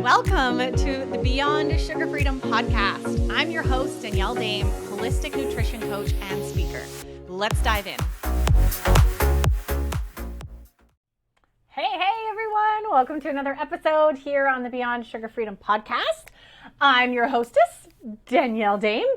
Welcome to the Beyond Sugar Freedom podcast. I'm your host, Danielle Dame, holistic nutrition coach and speaker. Let's dive in. Hey everyone. Welcome to another episode here on the Beyond Sugar Freedom podcast. I'm your hostess, Danielle Dame,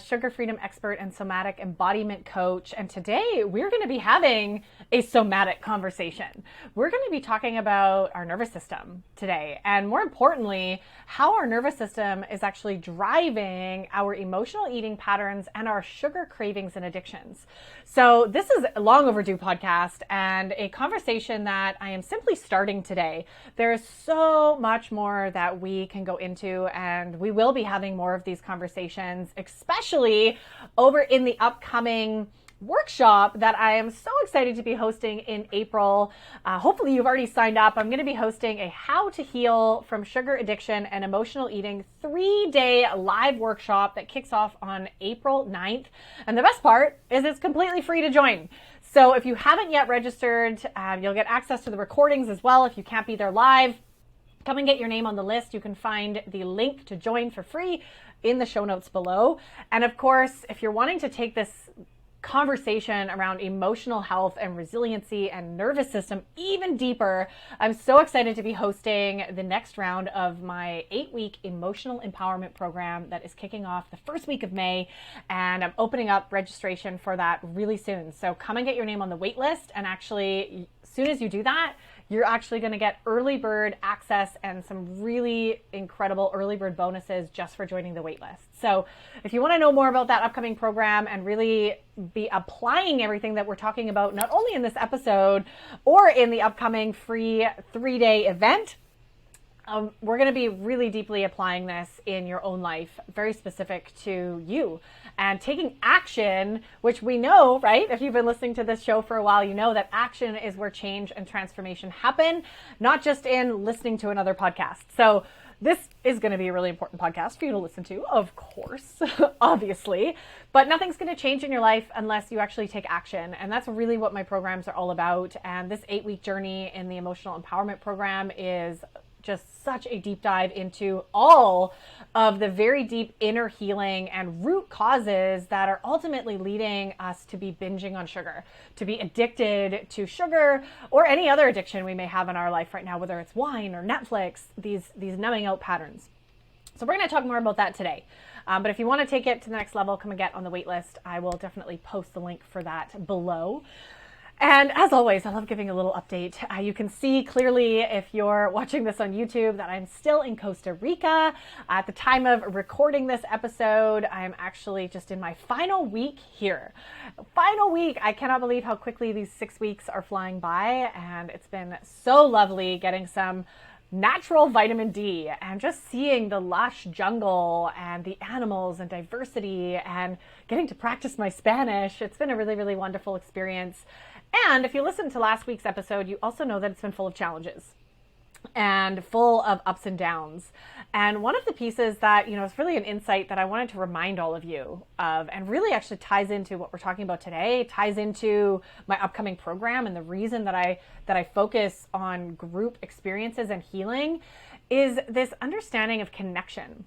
sugar freedom expert and somatic embodiment coach. And today we're going to be having a somatic conversation. We're going to be talking about our nervous system today. And more importantly, how our nervous system is actually driving our emotional eating patterns and our sugar cravings and addictions. So this is a long overdue podcast and a conversation that I am simply starting today. There is so much more that we can go into, and we will be having more of these conversations, especially over in the upcoming workshop that I am so excited to be hosting in April. Hopefully you've already signed up. I'm going to be hosting a How to Heal from Sugar Addiction and Emotional Eating 3-day live workshop that kicks off on April 9th. And the best part is it's completely free to join. So if you haven't yet registered, you'll get access to the recordings as well if you can't be there live. Come and get your name on the list. You can find the link to join for free in the show notes below. And of course, if you're wanting to take this conversation around emotional health and resiliency and nervous system even deeper, I'm so excited to be hosting the next round of my 8-week emotional empowerment program that is kicking off the first week of May, and I'm opening up registration for that really soon. So come and get your name on the wait list, and actually as soon as you do that, you're actually going to get early bird access and some really incredible early bird bonuses just for joining the waitlist. So if you want to know more about that upcoming program and really be applying everything that we're talking about, not only in this episode or in the upcoming free 3-day event, we're going to be really deeply applying this in your own life, very specific to you, and taking action, which we know, right? If you've been listening to this show for a while, you know that action is where change and transformation happen, not just in listening to another podcast. So this is going to be a really important podcast for you to listen to, of course, obviously, but nothing's going to change in your life unless you actually take action. And that's really what my programs are all about. And this 8-week journey in the emotional empowerment program is just such a deep dive into all of the very deep inner healing and root causes that are ultimately leading us to be binging on sugar, to be addicted to sugar or any other addiction we may have in our life right now, whether it's wine or Netflix, these numbing out patterns. So we're going to talk more about that today. But if you want to take it to the next level, come and get on the wait list. I will definitely post the link for that below. And as always, I love giving a little update. You can see clearly if you're watching this on YouTube that I'm still in Costa Rica. At the time of recording this episode, I'm actually just in my final week here. Final week. I cannot believe how quickly these 6 weeks are flying by. And it's been so lovely getting some natural vitamin D and just seeing the lush jungle and the animals and diversity and getting to practice my Spanish. It's been a really, really wonderful experience. And if you listened to last week's episode, you also know that it's been full of challenges and full of ups and downs. And one of the pieces that, is really an insight that I wanted to remind all of you of, and really actually ties into what we're talking about today, ties into my upcoming program and the reason that I focus on group experiences and healing, is this understanding of connection.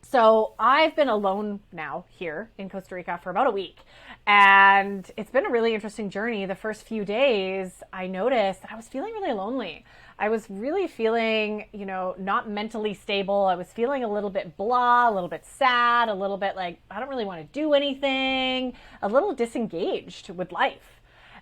So I've been alone now here in Costa Rica for about a week, and it's been a really interesting journey. The first few days, I noticed that I was feeling really lonely. I was really feeling, not mentally stable. I was feeling a little bit blah, a little bit sad, a little bit like I don't really want to do anything, a little disengaged with life.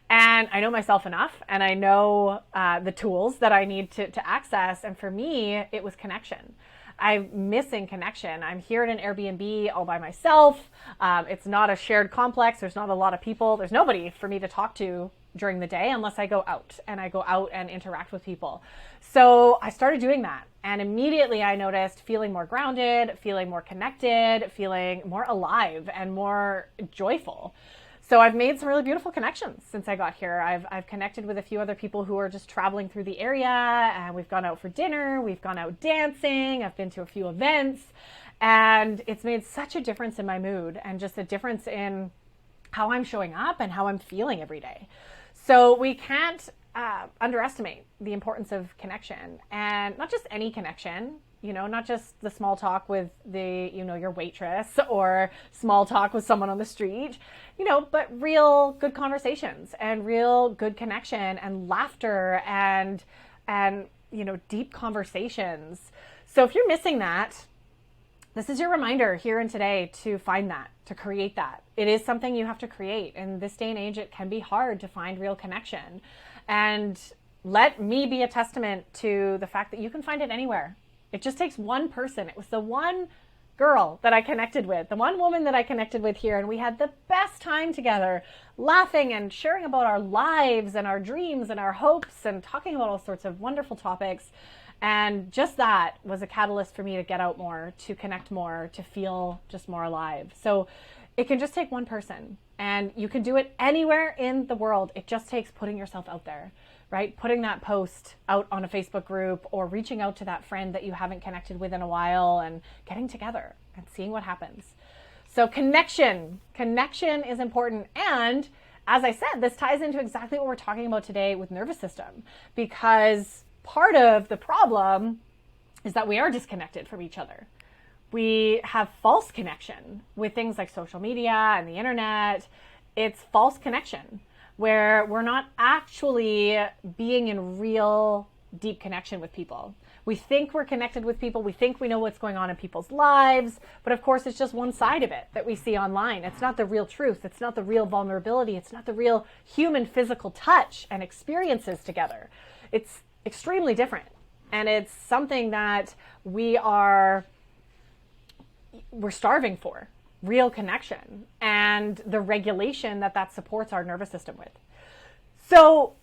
And I know myself enough, and I know the tools that I need to access. And for me, it was connection. I'm missing connection. I'm here at an Airbnb all by myself. It's not a shared complex. There's not a lot of people. There's nobody for me to talk to during the day unless I go out and interact with people. So I started doing that. And immediately I noticed feeling more grounded, feeling more connected, feeling more alive and more joyful. So I've made some really beautiful connections since I got here. I've connected with a few other people who are just traveling through the area, and we've gone out for dinner, we've gone out dancing, I've been to a few events, and it's made such a difference in my mood and just a difference in how I'm showing up and how I'm feeling every day. So we can't underestimate the importance of connection, and not just any connection, not just the small talk with your waitress or small talk with someone on the street, but real good conversations and real good connection and laughter and deep conversations. So if you're missing that, this is your reminder here and today to find that, to create that. It is something you have to create. In this day and age, it can be hard to find real connection. And let me be a testament to the fact that you can find it anywhere. It just takes one person. It was the one girl that I connected with, the one woman that I connected with here, and we had the best time together, laughing and sharing about our lives and our dreams and our hopes and talking about all sorts of wonderful topics. And just that was a catalyst for me to get out more, to connect more, to feel just more alive. So it can just take one person, and you can do it anywhere in the world. It just takes putting yourself out there, right? Putting that post out on a Facebook group or reaching out to that friend that you haven't connected with in a while and getting together and seeing what happens. So connection is important. And as I said, this ties into exactly what we're talking about today with nervous system, because part of the problem is that we are disconnected from each other. We have false connection with things like social media and the internet. It's false connection where we're not actually being in real deep connection with people. We think we're connected with people. We think we know what's going on in people's lives. But of course, it's just one side of it that we see online. It's not the real truth. It's not the real vulnerability. It's not the real human physical touch and experiences together. It's extremely different. And it's something that we're starving for, real connection and the regulation that supports our nervous system with. So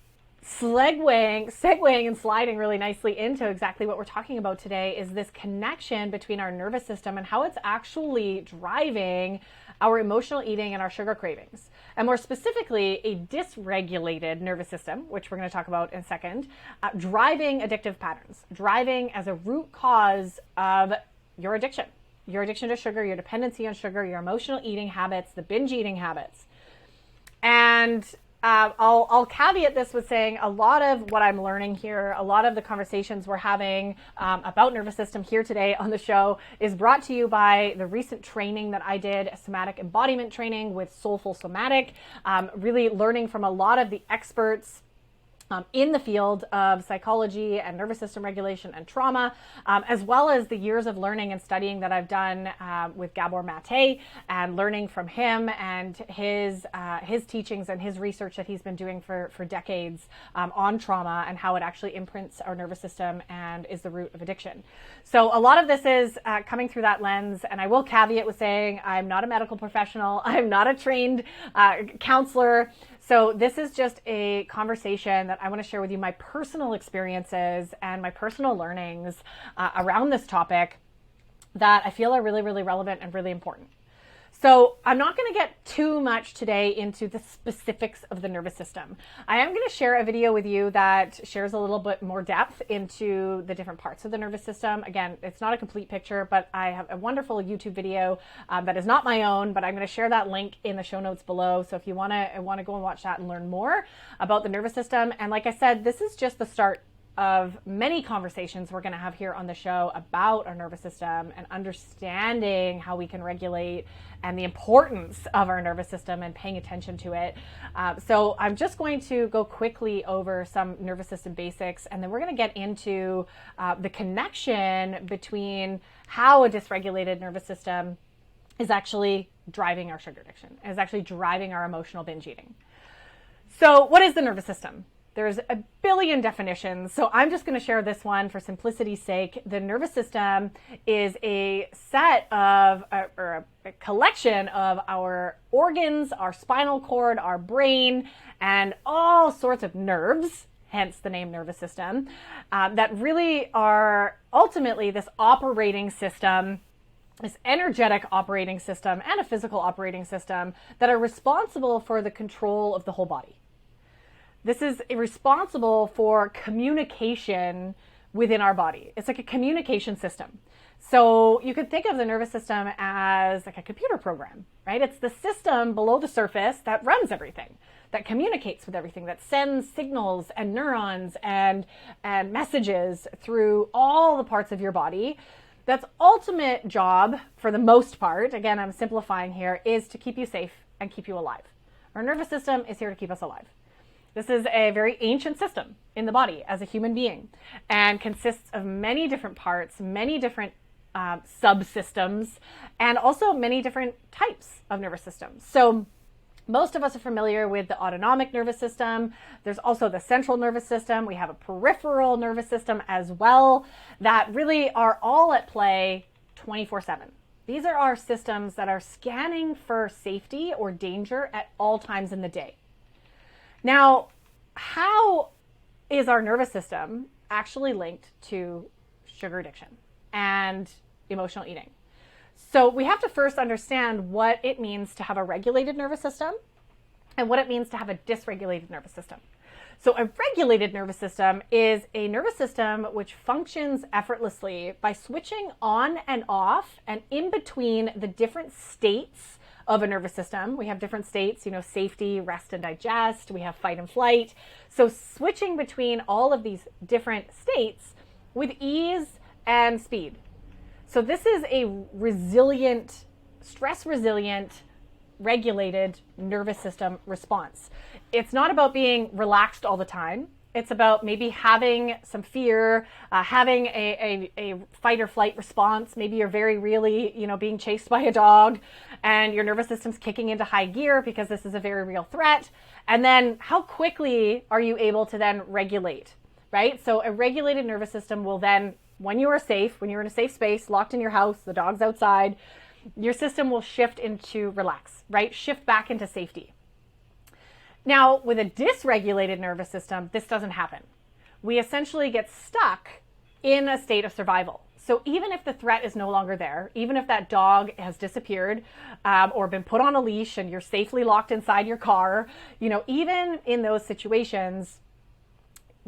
segueing and sliding really nicely into exactly what we're talking about today is this connection between our nervous system and how it's actually driving our emotional eating and our sugar cravings. And more specifically, a dysregulated nervous system, which we're going to talk about in a second, driving addictive patterns, driving as a root cause of your addiction to sugar, your dependency on sugar, your emotional eating habits, the binge eating habits. And I'll caveat this with saying a lot of what I'm learning here, a lot of the conversations we're having about nervous system here today on the show is brought to you by the recent training that I did, a somatic embodiment training with Soulful Somatic, really learning from a lot of the experts in the field of psychology and nervous system regulation and trauma, as well as the years of learning and studying that I've done with Gabor Mate, and learning from him and his teachings and his research that he's been doing for decades on trauma and how it actually imprints our nervous system and is the root of addiction. So a lot of this is coming through that lens, and I will caveat with saying I'm not a medical professional. I'm not a trained counselor. So this is just a conversation that I want to share with you my personal experiences and my personal learnings around this topic that I feel are really, really relevant and really important. So I'm not going to get too much today into the specifics of the nervous system. I am going to share a video with you that shares a little bit more depth into the different parts of the nervous system. Again, it's not a complete picture, but I have a wonderful YouTube video that is not my own, but I'm going to share that link in the show notes below. So if you want to go and watch that and learn more about the nervous system. And like I said, this is just the start of many conversations we're going to have here on the show about our nervous system and understanding how we can regulate and the importance of our nervous system and paying attention to it. So I'm just going to go quickly over some nervous system basics, and then we're going to get into the connection between how a dysregulated nervous system is actually driving our sugar addiction, is actually driving our emotional binge eating. So what is the nervous system? There's a billion definitions, so I'm just going to share this one for simplicity's sake. The nervous system is a set of, or a collection of our organs, our spinal cord, our brain, and all sorts of nerves, hence the name nervous system, that really are ultimately this operating system, this energetic operating system and a physical operating system that are responsible for the control of the whole body. This is responsible for communication within our body. It's like a communication system. So you could think of the nervous system as like a computer program, right? It's the system below the surface that runs everything, that communicates with everything, that sends signals and neurons and messages through all the parts of your body. That's ultimate job, for the most part, again, I'm simplifying here, is to keep you safe and keep you alive. Our nervous system is here to keep us alive. This is a very ancient system in the body as a human being, and consists of many different parts, many different subsystems, and also many different types of nervous systems. So most of us are familiar with the autonomic nervous system. There's also the central nervous system. We have a peripheral nervous system as well, that really are all at play 24/7. These are our systems that are scanning for safety or danger at all times in the day. Now, how is our nervous system actually linked to sugar addiction and emotional eating? So we have to first understand what it means to have a regulated nervous system and what it means to have a dysregulated nervous system. So a regulated nervous system is a nervous system which functions effortlessly by switching on and off and in between the different states of a nervous system. We have different states, safety, rest and digest. We have fight and flight. So switching between all of these different states with ease and speed. So this is a resilient, stress resilient, regulated nervous system response. It's not about being relaxed all the time. It's about maybe having some fear, having a fight or flight response. Maybe you're very really, being chased by a dog and your nervous system's kicking into high gear because this is a very real threat. And then how quickly are you able to then regulate, right? So a regulated nervous system will then, when you are safe, when you're in a safe space, locked in your house, the dog's outside, your system will shift into relax, right? Shift back into safety. Now, with a dysregulated nervous system, this doesn't happen. We essentially get stuck in a state of survival. So even if the threat is no longer there, even if that dog has disappeared or been put on a leash and you're safely locked inside your car, even in those situations,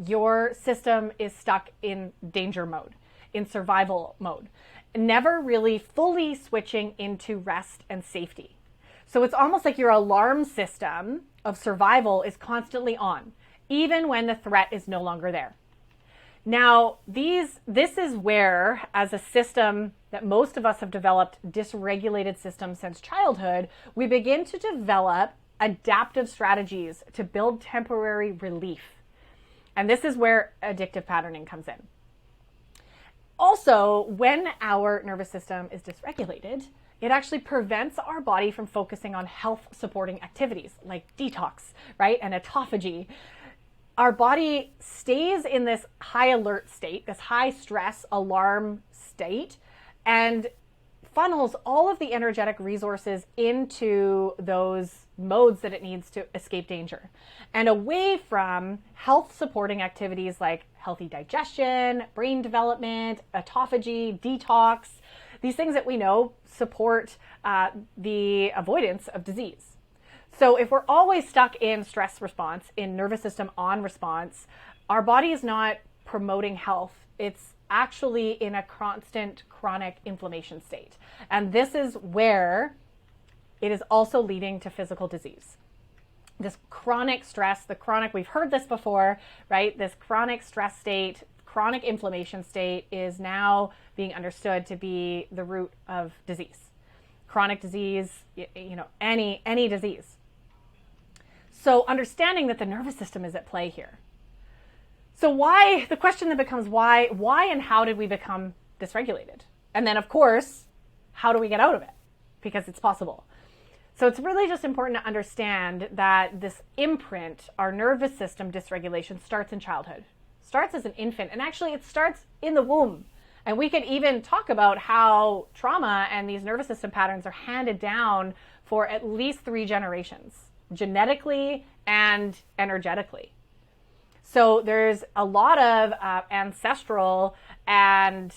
your system is stuck in danger mode, in survival mode, never really fully switching into rest and safety. So it's almost like your alarm system of survival is constantly on, even when the threat is no longer there. Now, this is where, as a system that most of us have developed dysregulated systems since childhood, we begin to develop adaptive strategies to build temporary relief. And this is where addictive patterning comes in. Also, when our nervous system is dysregulated, it actually prevents our body from focusing on health supporting activities like detox, right? And autophagy. Our body stays in this high alert state, this high stress alarm state, and funnels all of the energetic resources into those modes that it needs to escape danger and away from health supporting activities like healthy digestion, brain development, autophagy, detox, these things that we know support the avoidance of disease. So if we're always stuck in stress response, in nervous system on response, our body is not promoting health. It's actually in a constant chronic inflammation state. And this is where it is also leading to physical disease. This chronic stress, we've heard this before, right? This chronic stress state, chronic inflammation state is now being understood to be the root of disease. Chronic disease, any disease. So understanding that the nervous system is at play here. So the question then becomes why and how did we become dysregulated? And then of course, how do we get out of it? Because it's possible. So it's really just important to understand that this imprint, our nervous system dysregulation, starts in childhood, starts as an infant, and actually it starts in the womb. And we could even talk about how trauma and these nervous system patterns are handed down for at least 3 generations, genetically and energetically. So there's a lot of ancestral and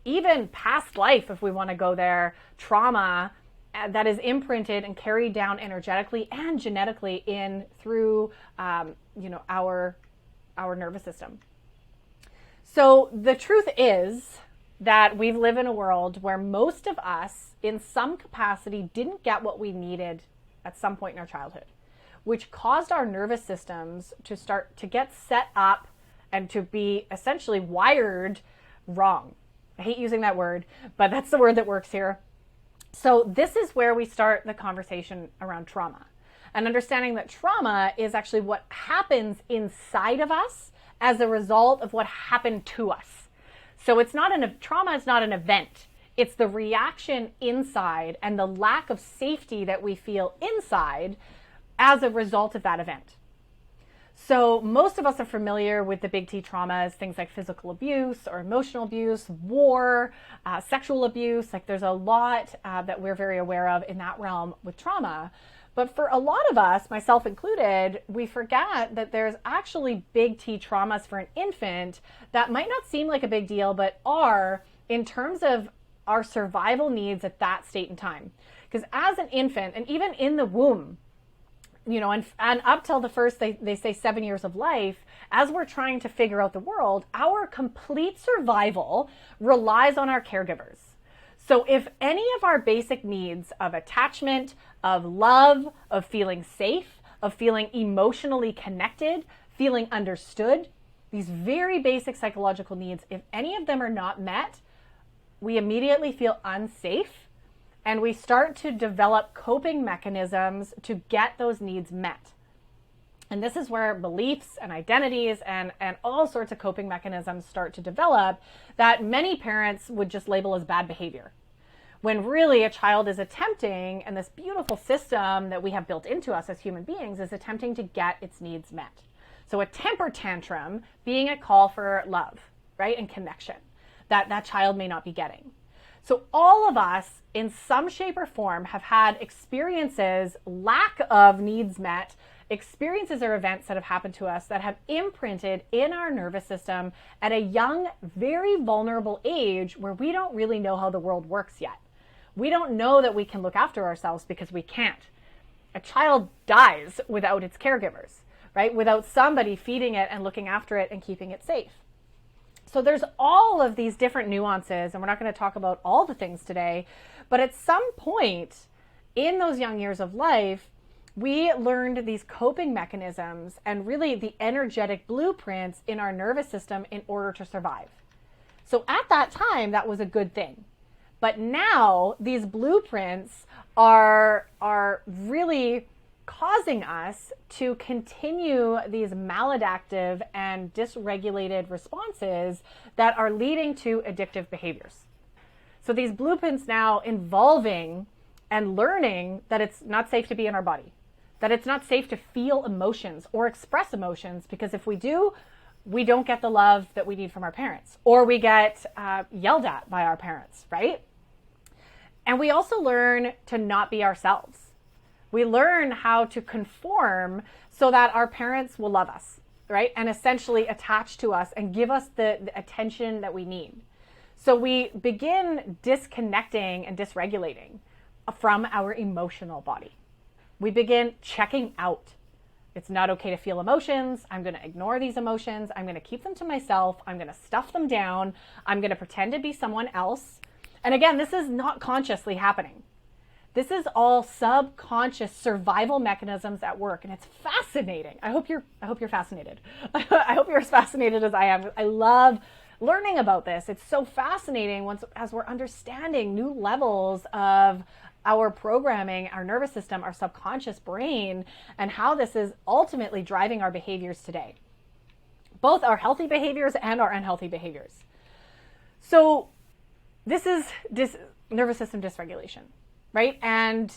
even past life, if we want to go there, trauma that is imprinted and carried down energetically and genetically through our nervous system. So the truth is that we live in a world where most of us, in some capacity, didn't get what we needed at some point in our childhood, which caused our nervous systems to start to get set up and to be essentially wired wrong. I hate using that word, but that's the word that works here. So this is where we start the conversation around trauma, and understanding that trauma is actually what happens inside of us as a result of what happened to us. So trauma is not an event. It's the reaction inside and the lack of safety that we feel inside as a result of that event. So most of us are familiar with the big T traumas, things like physical abuse or emotional abuse, war, sexual abuse. Like there's a lot that we're very aware of in that realm with trauma. But for a lot of us, myself included, we forget that there's actually big T traumas for an infant that might not seem like a big deal, but are in terms of our survival needs at that state in time. Because as an infant, and even in the womb, and up till the first, they say 7 years of life, as we're trying to figure out the world, our complete survival relies on our caregivers. So if any of our basic needs of attachment, of love, of feeling safe, of feeling emotionally connected, feeling understood, these very basic psychological needs, if any of them are not met, we immediately feel unsafe. And we start to develop coping mechanisms to get those needs met. And this is where beliefs and identities and all sorts of coping mechanisms start to develop that many parents would just label as bad behavior. When really a child is attempting, and this beautiful system that we have built into us as human beings is attempting to get its needs met. So a temper tantrum being a call for love, right, and connection that child may not be getting. So all of us, in some shape or form, have had experiences, lack of needs met, experiences or events that have happened to us that have imprinted in our nervous system at a young, very vulnerable age where we don't really know how the world works yet. We don't know that we can look after ourselves because we can't. A child dies without its caregivers, right? Without somebody feeding it and looking after it and keeping it safe. So there's all of these different nuances, and we're not going to talk about all the things today, but at some point in those young years of life, we learned these coping mechanisms and really the energetic blueprints in our nervous system in order to survive. So at that time, that was a good thing. But now these blueprints are really causing us to continue these maladaptive and dysregulated responses that are leading to addictive behaviors. So these blueprints now involving and learning that it's not safe to be in our body, that it's not safe to feel emotions or express emotions, because if we do, we don't get the love that we need from our parents, or we get yelled at by our parents, right? And we also learn to not be ourselves. We learn how to conform so that our parents will love us, right? And essentially attach to us and give us the attention that we need. So we begin disconnecting and dysregulating from our emotional body. We begin checking out. It's not okay to feel emotions. I'm going to ignore these emotions. I'm going to keep them to myself. I'm going to stuff them down. I'm going to pretend to be someone else. And again, this is not consciously happening. This is all subconscious survival mechanisms at work, and it's fascinating. I hope you're fascinated. I hope you're as fascinated as I am. I love learning about this. It's so fascinating as we're understanding new levels of our programming, our nervous system, our subconscious brain, and how this is ultimately driving our behaviors today. Both our healthy behaviors and our unhealthy behaviors. So this is nervous system dysregulation, right? And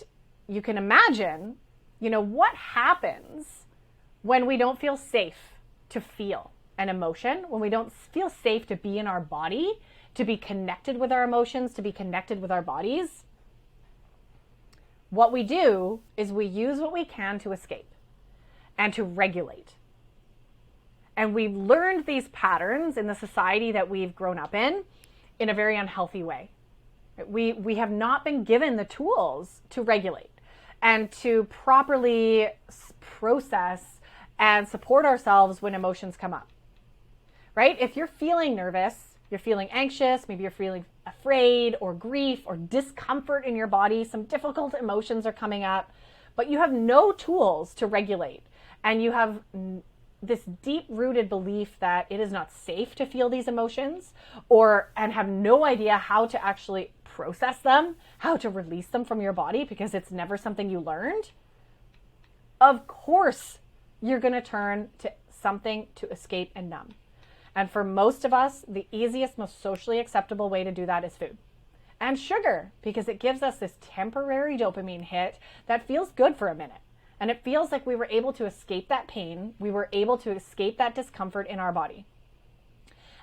you can imagine, what happens when we don't feel safe to feel an emotion, when we don't feel safe to be in our body, to be connected with our emotions, to be connected with our bodies. What we do is we use what we can to escape and to regulate. And we've learned these patterns in the society that we've grown up in a very unhealthy way. We have not been given the tools to regulate and to properly process and support ourselves when emotions come up. right? If you're feeling nervous, you're feeling anxious, maybe you're feeling afraid or grief or discomfort in your body, some difficult emotions are coming up, but you have no tools to regulate, and you have this deep-rooted belief that it is not safe to feel these emotions, and have no idea how to actually process them, how to release them from your body because it's never something you learned, of course you're going to turn to something to escape and numb. And for most of us, the easiest, most socially acceptable way to do that is food and sugar, because it gives us this temporary dopamine hit that feels good for a minute. And it feels like we were able to escape that pain. We were able to escape that discomfort in our body.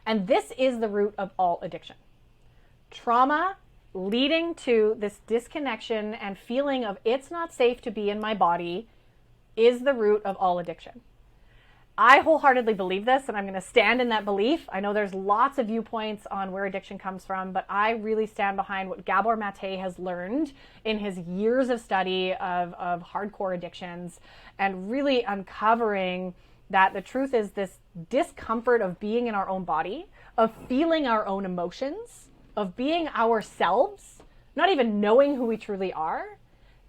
And this is the root of all addiction. Trauma leading to this disconnection and feeling of it's not safe to be in my body is the root of all addiction. I wholeheartedly believe this, and I'm going to stand in that belief. I know there's lots of viewpoints on where addiction comes from, but I really stand behind what Gabor Mate has learned in his years of study of hardcore addictions, and really uncovering that the truth is this discomfort of being in our own body, of feeling our own emotions, of being ourselves, not even knowing who we truly are.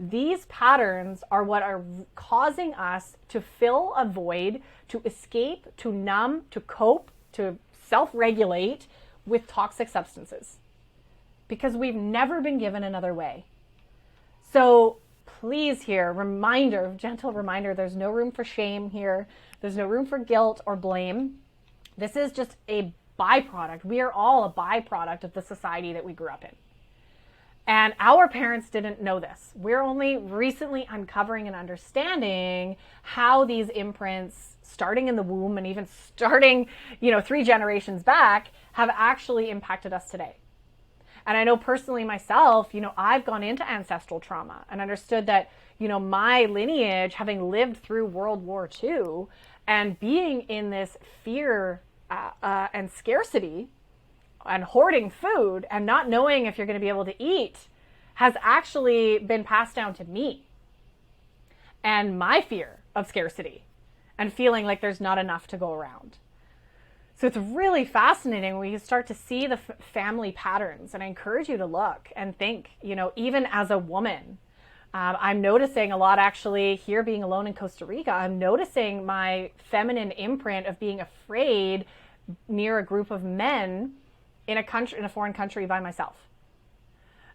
These patterns are what are causing us to fill a void, to escape, to numb, to cope, to self-regulate with toxic substances, because we've never been given another way. So please here, gentle reminder, there's no room for shame here. There's no room for guilt or blame. This is just a byproduct. We are all a byproduct of the society that we grew up in. And our parents didn't know this. We're only recently uncovering and understanding how these imprints, starting in the womb and even starting, 3 generations back, have actually impacted us today. And I know personally myself, I've gone into ancestral trauma and understood that, my lineage, having lived through World War II and being in this fear and scarcity and hoarding food and not knowing if you're going to be able to eat, has actually been passed down to me. And my fear of scarcity and feeling like there's not enough to go around. So it's really fascinating when you start to see the family patterns. And I encourage you to look and think, even as a woman, I'm noticing a lot actually here, being alone in Costa Rica, I'm noticing my feminine imprint of being afraid near a group of men in a foreign country by myself.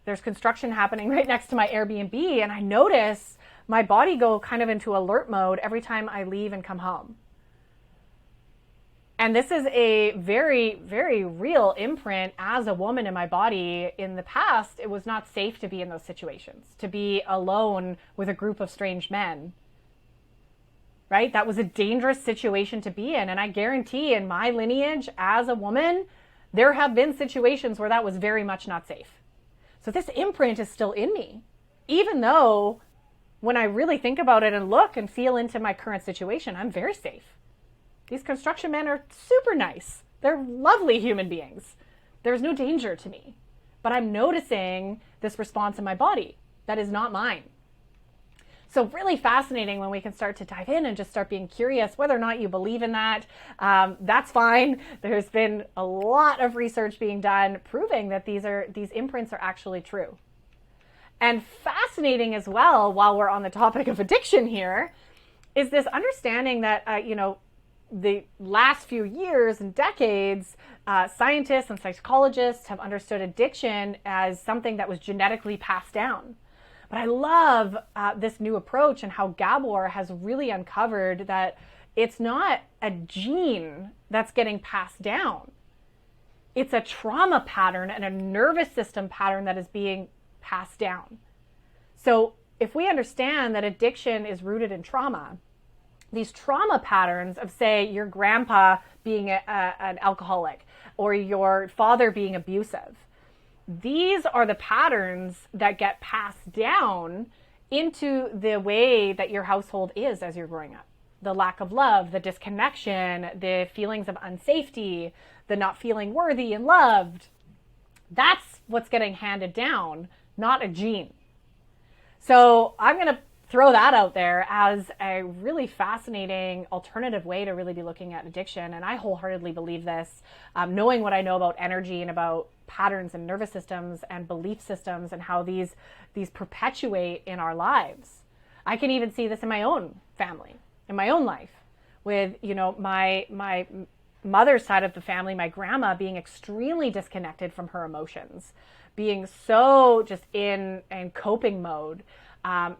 There's construction happening right next to my Airbnb, and I notice my body go kind of into alert mode every time I leave and come home. And this is a very, very real imprint as a woman in my body. In the past, it was not safe to be in those situations, to be alone with a group of strange men. Right? That was a dangerous situation to be in. And I guarantee in my lineage as a woman, there have been situations where that was very much not safe. So this imprint is still in me, even though when I really think about it and look and feel into my current situation, I'm very safe. These construction men are super nice. They're lovely human beings. There's no danger to me, but I'm noticing this response in my body that is not mine. So really fascinating when we can start to dive in and just start being curious. Whether or not you believe in that, that's fine. There's been a lot of research being done proving that these imprints are actually true. And fascinating as well, while we're on the topic of addiction here, is this understanding that, the last few years and decades, scientists and psychologists have understood addiction as something that was genetically passed down. But I love this new approach and how Gabor has really uncovered that it's not a gene that's getting passed down. It's a trauma pattern and a nervous system pattern that is being passed down. So if we understand that addiction is rooted in trauma, these trauma patterns of, say, your grandpa being an alcoholic or your father being abusive, these are the patterns that get passed down into the way that your household is as you're growing up. The lack of love, the disconnection, the feelings of unsafety, the not feeling worthy and loved. That's what's getting handed down, not a gene. So I'm going to throw that out there as a really fascinating alternative way to really be looking at addiction. And I wholeheartedly believe this, knowing what I know about energy and about patterns and nervous systems and belief systems and how these perpetuate in our lives. I can even see this in my own family, in my own life, with, you know, my mother's side of the family, my grandma being extremely disconnected from her emotions, being so just in coping mode.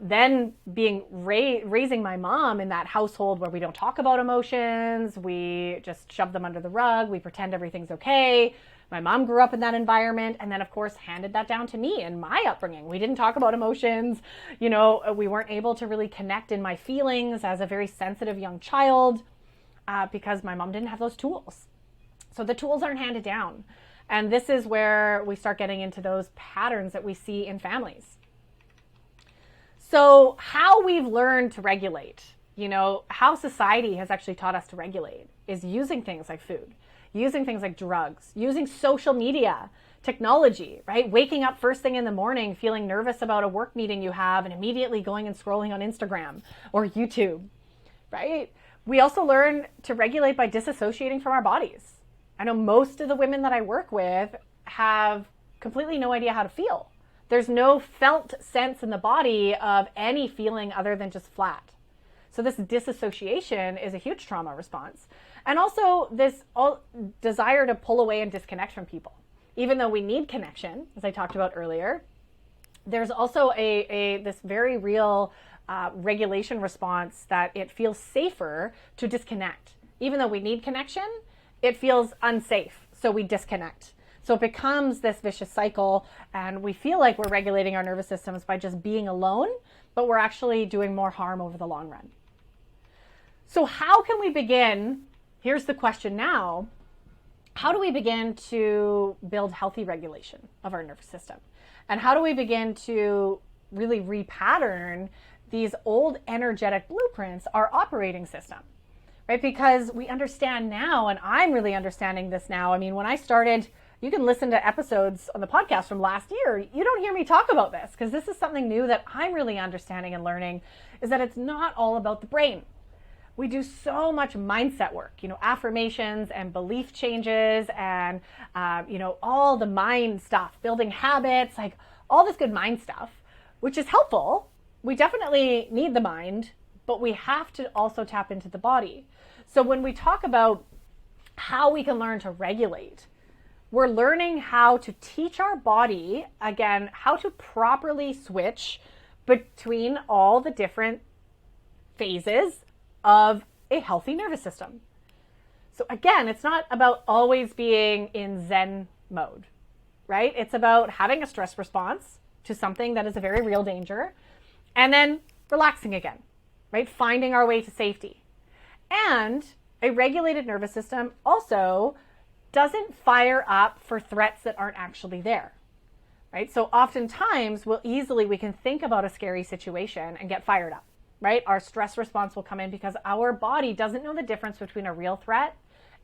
Then being raising my mom in that household where we don't talk about emotions, we just shove them under the rug, we pretend everything's okay. My mom grew up in that environment, and then of course handed that down to me in my upbringing. We didn't talk about emotions, you know, we weren't able to really connect in my feelings as a very sensitive young child because my mom didn't have those tools. So the tools aren't handed down. And this is where we start getting into those patterns that we see in families. So how we've learned to regulate, you know, how society has actually taught us to regulate is using things like food, using things like drugs, using social media, technology, right? Waking up first thing in the morning, feeling nervous about a work meeting you have and immediately going and scrolling on Instagram or YouTube, right? We also learn to regulate by disassociating from our bodies. I know most of the women that I work with have completely no idea how to feel. There's no felt sense in the body of any feeling other than just flat. So this disassociation is a huge trauma response. And also this desire to pull away and disconnect from people. Even though we need connection, as I talked about earlier, there's also this very real regulation response that it feels safer to disconnect. Even though we need connection, it feels unsafe, so we disconnect. So it becomes this vicious cycle, and we feel like we're regulating our nervous systems by just being alone, but we're actually doing more harm over the long run. So how can we begin? Here's the question now. How do we begin to build healthy regulation of our nervous system? And how do we begin to really repattern these old energetic blueprints, our operating system? Right? Because we understand now, and I'm really understanding this now. I mean, when I started, you can listen to episodes on the podcast from last year. You don't hear me talk about this because this is something new that I'm really understanding and learning, is that it's not all about the brain. We do so much mindset work, you know, affirmations and belief changes and, you know, all the mind stuff, building habits, like all this good mind stuff, which is helpful. We definitely need the mind, but we have to also tap into the body. So when we talk about how we can learn to regulate, we're learning how to teach our body, again, how to properly switch between all the different phases of a healthy nervous system. So again, it's not about always being in Zen mode, right? It's about having a stress response to something that is a very real danger and then relaxing again, right? Finding our way to safety. And a regulated nervous system also doesn't fire up for threats that aren't actually there, right? So oftentimes we can think about a scary situation and get fired up, right? Our stress response will come in because our body doesn't know the difference between a real threat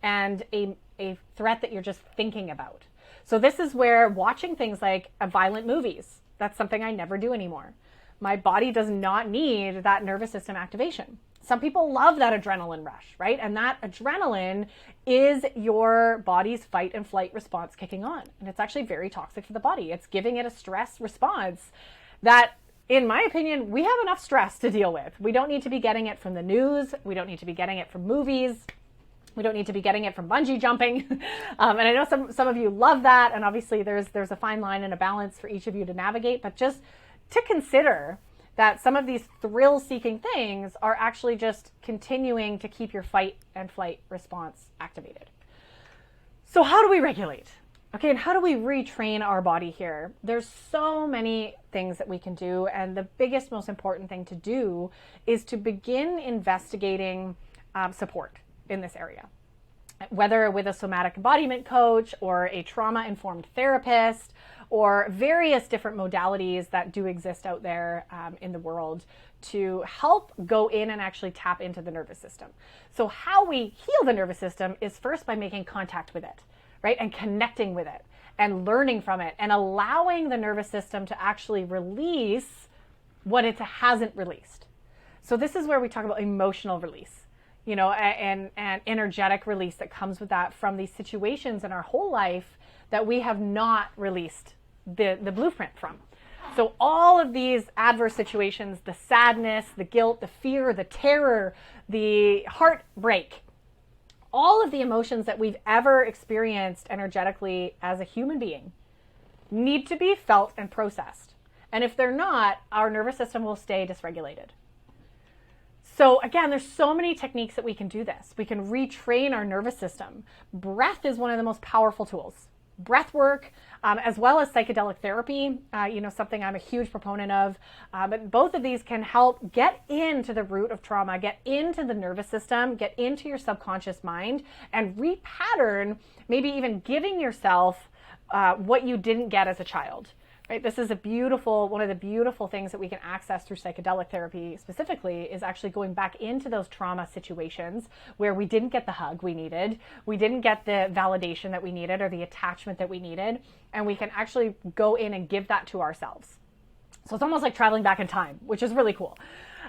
and a threat that you're just thinking about. So this is where watching things like violent movies, that's something I never do anymore. My body does not need that nervous system activation. Some people love that adrenaline rush, right? And that adrenaline is your body's fight and flight response kicking on. And it's actually very toxic for the body. It's giving it a stress response that, in my opinion, we have enough stress to deal with. We don't need to be getting it from the news. We don't need to be getting it from movies. We don't need to be getting it from bungee jumping. And I know some of you love that. And obviously there's a fine line and a balance for each of you to navigate, but just to consider that some of these thrill-seeking things are actually just continuing to keep your fight and flight response activated. So how do we regulate? Okay, and how do we retrain our body here? There's so many things that we can do, and the biggest, most important thing to do is to begin investigating support in this area. Whether with a somatic embodiment coach or a trauma-informed therapist or various different modalities that do exist out there in the world to help go in and actually tap into the nervous system. So how we heal the nervous system is first by making contact with it, right? And connecting with it and learning from it and allowing the nervous system to actually release what it hasn't released. So this is where we talk about emotional release, and energetic release that comes with that from these situations in our whole life that we have not released the blueprint from. So all of these adverse situations, the sadness, the guilt, the fear, the terror, the heartbreak, all of the emotions that we've ever experienced energetically as a human being need to be felt and processed. And if they're not, our nervous system will stay dysregulated. So again, there's so many techniques that we can do this. We can retrain our nervous system. Breath is one of the most powerful tools. Breath work, as well as psychedelic therapy, something I'm a huge proponent of. But both of these can help get into the root of trauma, get into the nervous system, get into your subconscious mind, and repattern, maybe even giving yourself what you didn't get as a child. Right? This is one of the beautiful things that we can access through psychedelic therapy specifically is actually going back into those trauma situations where we didn't get the hug we needed, we didn't get the validation that we needed or the attachment that we needed, and we can actually go in and give that to ourselves. So it's almost like traveling back in time, which is really cool.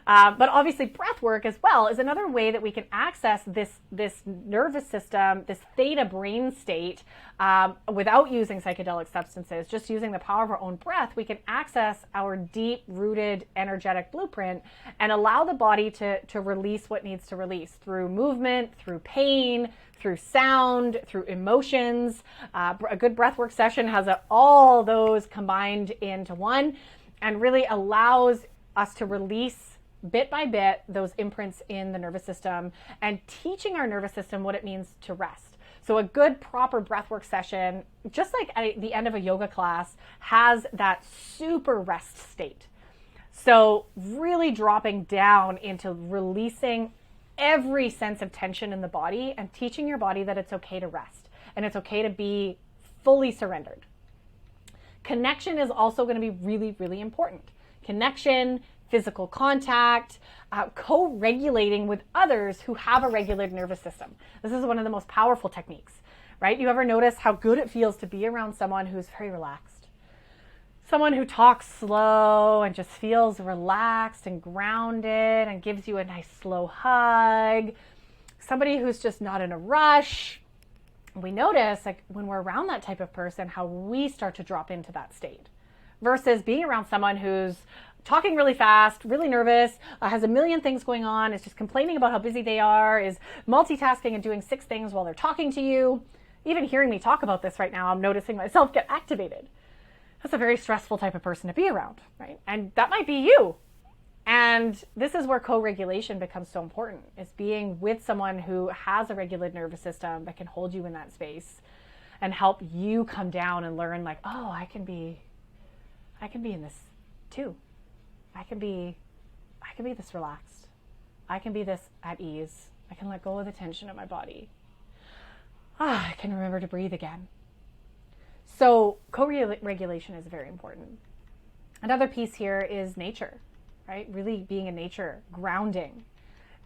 But obviously breath work as well is another way that we can access this nervous system, this theta brain state, without using psychedelic substances, just using the power of our own breath. We can access our deep-rooted energetic blueprint and allow the body to release what needs to release through movement, through pain, through sound, through emotions. A good breathwork session has all those combined into one and really allows us to release bit by bit those imprints in the nervous system and teaching our nervous system what it means to rest. So a good proper breathwork session, just like at the end of a yoga class, has that super rest state. So really dropping down into releasing every sense of tension in the body and teaching your body that it's okay to rest and it's okay to be fully surrendered. Connection is also going to be really, really important. Connection, physical contact, co-regulating with others who have a regulated nervous system. This is one of the most powerful techniques, right? You ever notice how good it feels to be around someone who's very relaxed? Someone who talks slow and just feels relaxed and grounded and gives you a nice slow hug. Somebody who's just not in a rush. We notice, like, when we're around that type of person, how we start to drop into that state versus being around someone who's talking really fast, really nervous, has a million things going on, is just complaining about how busy they are, is multitasking and doing 6 things while they're talking to you. Even hearing me talk about this right now, I'm noticing myself get activated. That's a very stressful type of person to be around, right? And that might be you. And this is where co-regulation becomes so important, is being with someone who has a regulated nervous system that can hold you in that space and help you come down and learn, like, oh, I can be in this too. I can be this relaxed. I can be this at ease. I can let go of the tension in my body. I can remember to breathe again. So co-regulation is very important. Another piece here is nature, right? Really being in nature, grounding,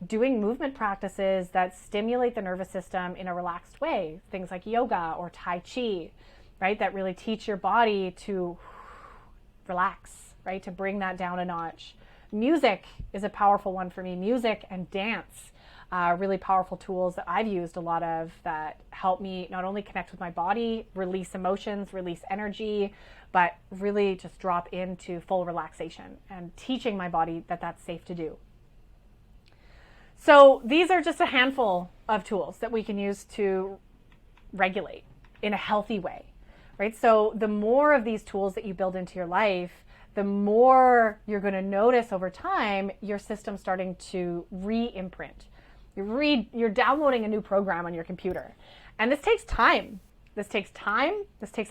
doing movement practices that stimulate the nervous system in a relaxed way. Things like yoga or Tai Chi, right? That really teach your body to relax, right? To bring that down a notch. Music is a powerful one for me. Music and dance, really powerful tools that I've used a lot of that help me not only connect with my body, release emotions, release energy, but really just drop into full relaxation and teaching my body that that's safe to do. So these are just a handful of tools that we can use to regulate in a healthy way, right? So the more of these tools that you build into your life, the more you're going to notice over time your system starting to re-imprint. You're downloading a new program on your computer. And this takes time. This takes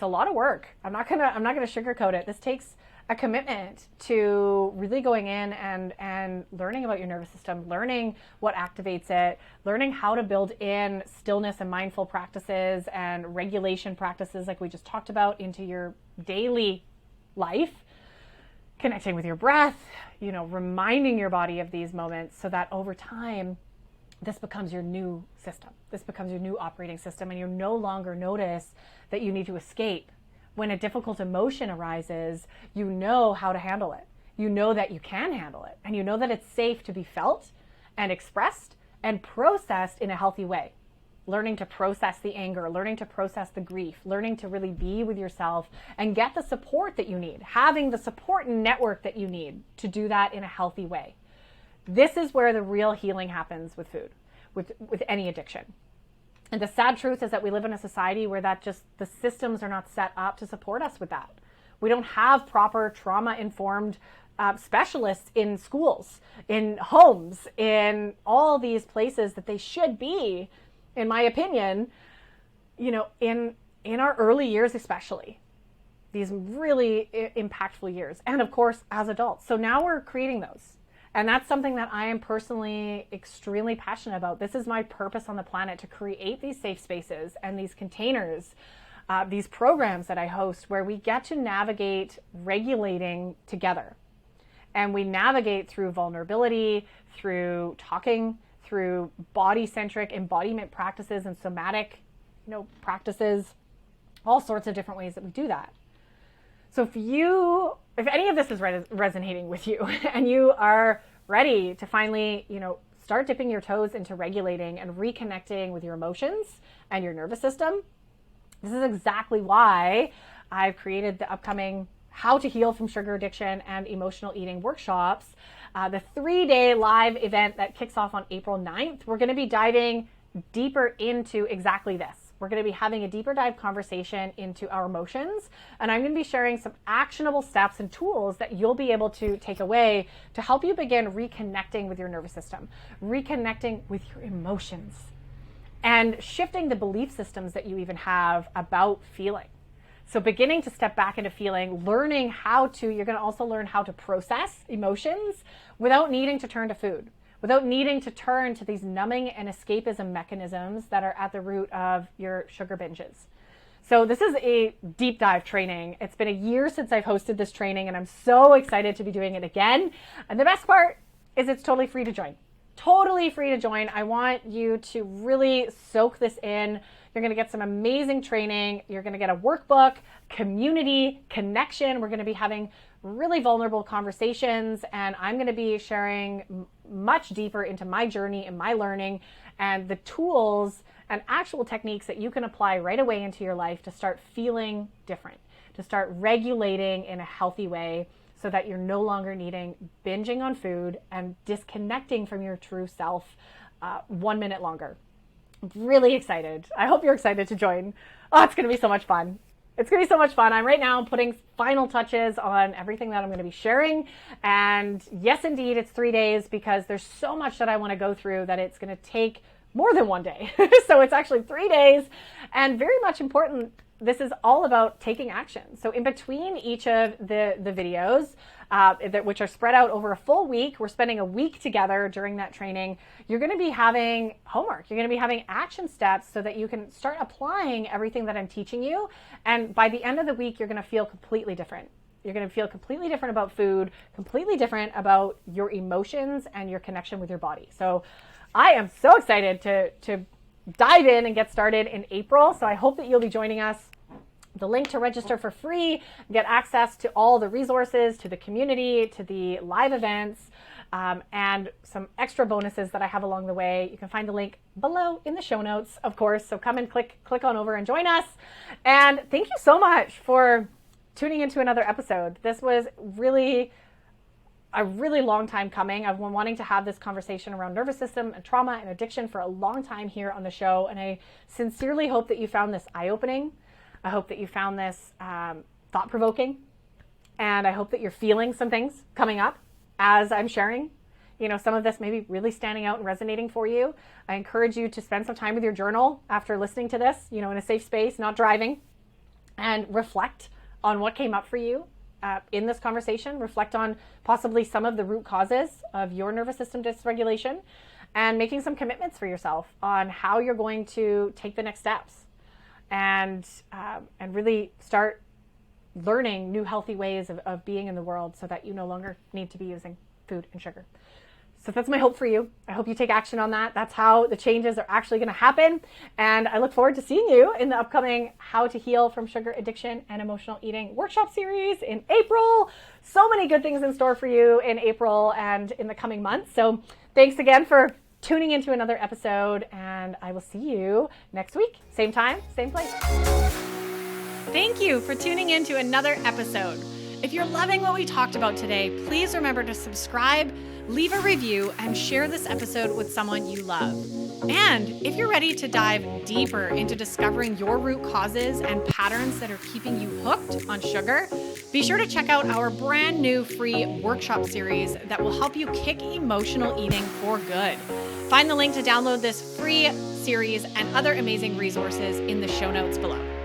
a lot of work. I'm not gonna sugarcoat it. This takes a commitment to really going in and learning about your nervous system, learning what activates it, learning how to build in stillness and mindful practices and regulation practices like we just talked about into your daily life. Connecting with your breath, reminding your body of these moments so that over time, this becomes your new system. This becomes your new operating system, and you no longer notice that you need to escape. When a difficult emotion arises, you know how to handle it. you know that you can handle it, and you know that it's safe to be felt and expressed and processed in a healthy way. Learning to process the anger, learning to process the grief, learning to really be with yourself and get the support that you need, having the support network that you need to do that in a healthy way. This is where the real healing happens with food, with any addiction. And the sad truth is that we live in a society where the systems are not set up to support us with that. We don't have proper trauma-informed specialists in schools, in homes, in all these places that they should be, in my opinion, in our early years especially. These really impactful years. And of course, as adults. So now we're creating those. And that's something that I am personally extremely passionate about. This is my purpose on the planet, to create these safe spaces and these containers, these programs that I host where we get to navigate regulating together. And we navigate through vulnerability, through talking, through body-centric embodiment practices and somatic, practices, all sorts of different ways that we do that. So if any of this is resonating with you and you are ready to finally, start dipping your toes into regulating and reconnecting with your emotions and your nervous system, this is exactly why I've created the upcoming How to Heal from Sugar Addiction and Emotional Eating workshops, the 3-day live event that kicks off on April 9th. We're going to be diving deeper into exactly this. We're going to be having a deeper dive conversation into our emotions, and I'm going to be sharing some actionable steps and tools that you'll be able to take away to help you begin reconnecting with your nervous system, reconnecting with your emotions, and shifting the belief systems that you even have about feeling. So beginning to step back into feeling, learning you're going to also learn how to process emotions without needing to turn to food, without needing to turn to these numbing and escapism mechanisms that are at the root of your sugar binges. So this is a deep dive training. It's been a year since I've hosted this training, and I'm so excited to be doing it again. And the best part is it's totally free to join. Totally free to join. I want you to really soak this in. You're going to get some amazing training. You're going to get a workbook, community, connection. We're going to be having really vulnerable conversations, and I'm going to be sharing much deeper into my journey and my learning and the tools and actual techniques that you can apply right away into your life to start feeling different, to start regulating in a healthy way so that you're no longer needing binging on food and disconnecting from your true self 1 minute longer. I'm really excited. I hope you're excited to join. Oh, it's going to be so much fun. It's going to be so much fun. I'm right now putting final touches on everything that I'm going to be sharing. And yes, indeed, it's 3 days because there's so much that I want to go through that it's going to take more than 1 day. So it's actually 3 days. And very much important, this is all about taking action. So in between each of the videos, which are spread out over a full week, we're spending a week together during that training. You're going to be having homework. You're going to be having action steps so that you can start applying everything that I'm teaching you. And by the end of the week, you're going to feel completely different. You're going to feel completely different about food, completely different about your emotions and your connection with your body. So I am so excited to dive in and get started in April. So I hope that you'll be joining us. The link to register for free, get access to all the resources, to the community, to the live events, and some extra bonuses that I have along the way. You can find the link below in the show notes, of course. So come and click on over and join us. And thank you so much for tuning into another episode. This was really a really long time coming. I've been wanting to have this conversation around nervous system and trauma and addiction for a long time here on the show. And I sincerely hope that you found this eye-opening. I hope that you found this thought-provoking, and I hope that you're feeling some things coming up as I'm sharing. Some of this may be really standing out and resonating for you. I encourage you to spend some time with your journal after listening to this, in a safe space, not driving, and reflect on what came up for you in this conversation. Reflect on possibly some of the root causes of your nervous system dysregulation, and making some commitments for yourself on how you're going to take the next steps. And really start learning new healthy ways of being in the world so that you no longer need to be using food and sugar. So that's my hope for you. I hope you take action on that. That's how the changes are actually going to happen. And I look forward to seeing you in the upcoming How to Heal from Sugar Addiction and Emotional Eating workshop series in April. So many good things in store for you in April and in the coming months. So thanks again for tuning into another episode, and I will see you next week. Same time, same place. Thank you for tuning in to another episode. If you're loving what we talked about today, please remember to subscribe, leave a review, and share this episode with someone you love. And if you're ready to dive deeper into discovering your root causes and patterns that are keeping you hooked on sugar, be sure to check out our brand new free workshop series that will help you kick emotional eating for good. Find the link to download this free series and other amazing resources in the show notes below.